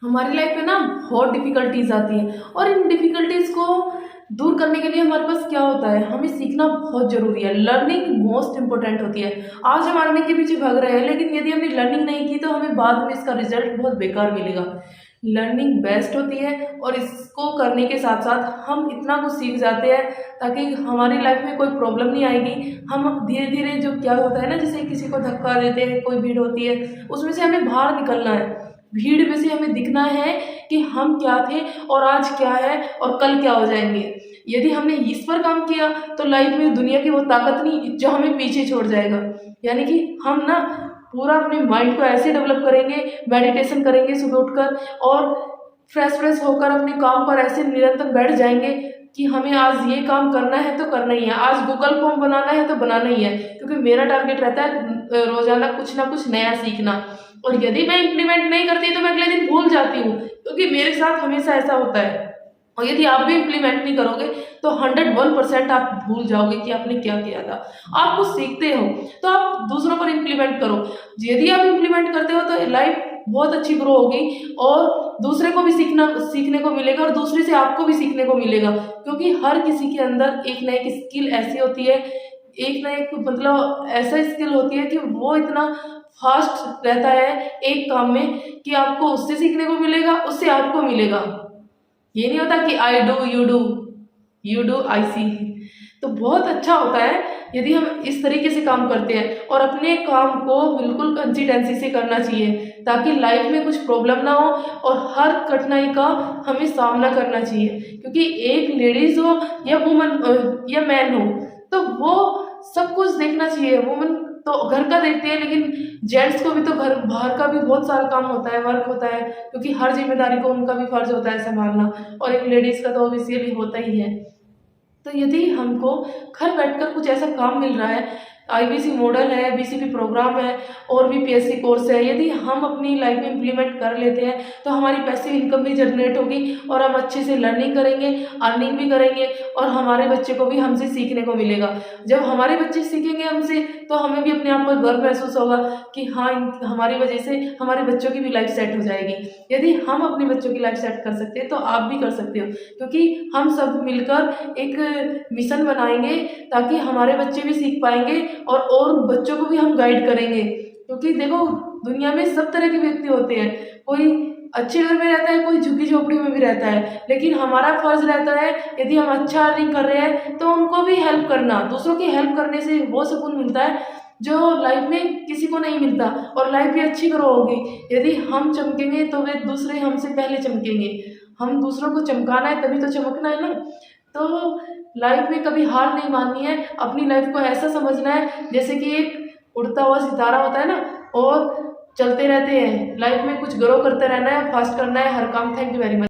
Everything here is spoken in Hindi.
हमारी लाइफ में ना बहुत डिफ़िकल्टीज़ आती हैं और इन डिफ़िकल्टीज़ को दूर करने के लिए हमारे पास क्या होता है, हमें सीखना बहुत ज़रूरी है। लर्निंग मोस्ट इम्पोर्टेंट होती है। आज हम अर्निंग के पीछे भाग रहे हैं, लेकिन यदि हमने लर्निंग नहीं की तो हमें बाद में इसका रिज़ल्ट बहुत बेकार मिलेगा। लर्निंग बेस्ट होती है और इसको करने के साथ-साथ हम इतना कुछ सीख जाते हैं ताकि हमारी लाइफ में कोई प्रॉब्लम नहीं आएगी। हम धीरे-धीरे जो क्या होता है ना, जैसे किसी को धक्का देते हैं, कोई भीड़ होती है, उसमें से हमें बाहर निकलना है। भीड़ में से हमें दिखना है कि हम क्या थे और आज क्या है और कल क्या हो जाएँगे। यदि हमने इस पर काम किया तो लाइफ में दुनिया की वो ताकत नहीं जो हमें पीछे छोड़ जाएगा। यानी कि हम ना पूरा अपने माइंड को ऐसे डेवलप करेंगे, मेडिटेशन करेंगे सुबह उठकर और फ्रेश होकर अपने काम पर ऐसे निरंतर बैठ जाएँगे कि हमें आज ये काम करना है तो करना ही है। आज गूगल फॉर्म बनाना है तो बनाना ही है, क्योंकि मेरा टारगेट रहता है रोज़ाना कुछ ना कुछ नया सीखना। और यदि मैं इम्प्लीमेंट नहीं करती तो मैं अगले दिन भूल जाती हूँ, क्योंकि मेरे साथ हमेशा ऐसा होता है। और यदि आप भी इम्प्लीमेंट नहीं करोगे तो 101% आप भूल जाओगे कि आपने क्या किया था। आप कुछ सीखते हो तो आप दूसरों पर इम्प्लीमेंट करो। यदि आप इम्प्लीमेंट करते हो तो लाइफ बहुत अच्छी ग्रो होगी और दूसरे को भी सीखने को मिलेगा और दूसरे से आपको भी सीखने को मिलेगा, क्योंकि हर किसी के अंदर एक ना एक स्किल ऐसी होती है, एक ना एक मतलब ऐसा स्किल होती है कि वो इतना फास्ट रहता है एक काम में कि आपको उससे सीखने को मिलेगा, उससे आपको मिलेगा। ये नहीं होता कि I do you do I see. तो बहुत अच्छा होता है यदि हम इस तरीके से काम करते हैं और अपने काम को बिल्कुल कंसिस्टेंसी से करना चाहिए, ताकि लाइफ में कुछ प्रॉब्लम ना हो और हर कठिनाई का हमें सामना करना चाहिए। क्योंकि एक लेडीज हो या वुमन या मैन हो तो वो सब कुछ देखना चाहिए। वुमन तो घर का देखते हैं, लेकिन जेंट्स को भी तो घर बाहर का भी बहुत सारा काम होता है, वर्क होता है, क्योंकि हर जिम्मेदारी को उनका भी फर्ज होता है संभालना, और एक लेडीज का तो ऑब्वियसली होता ही है। तो यदि हमको घर बैठकर कुछ ऐसा काम मिल रहा है, आईबीसी मॉडल है, बीसीपी प्रोग्राम है और भी पीएससी कोर्स है, यदि हम अपनी लाइफ में इम्प्लीमेंट कर लेते हैं तो हमारी पैसिव इनकम भी जनरेट होगी और हम अच्छे से लर्निंग करेंगे, अर्निंग भी करेंगे और हमारे बच्चे को भी हमसे सीखने को मिलेगा। जब हमारे बच्चे सीखेंगे हमसे तो हमें भी अपने आप पर गर्व महसूस होगा कि हाँ, हमारी वजह से हमारे बच्चों की भी लाइफ सेट हो जाएगी। यदि हम अपने बच्चों की लाइफ सेट कर सकते हैं तो आप भी कर सकते हो, क्योंकि हम सब मिलकर एक मिशन बनाएंगे ताकि हमारे बच्चे भी सीख पाएंगे और बच्चों को भी हम गाइड करेंगे। क्योंकि देखो, दुनिया में सब तरह के व्यक्ति होते हैं, कोई अच्छे घर में रहता है, कोई झुग्गी झोपड़ी में भी रहता है, लेकिन हमारा फर्ज रहता है यदि हम अच्छा अर्निंग कर रहे हैं तो उनको भी हेल्प करना। दूसरों की हेल्प करने से वो सुकून मिलता है जो लाइफ में किसी को नहीं मिलता, और लाइफ भी अच्छी ग्रो होगी। यदि हम चमकेंगे तो वे दूसरे हमसे पहले चमकेंगे। हम दूसरों को चमकाना है तभी तो चमकना है ना। तो लाइफ में कभी हार नहीं माननी है, अपनी लाइफ को ऐसा समझना है जैसे कि एक उड़ता हुआ सितारा होता है ना, और चलते रहते हैं। लाइफ में कुछ ग्रो करते रहना है, फास्ट करना है हर काम। Thank you very much.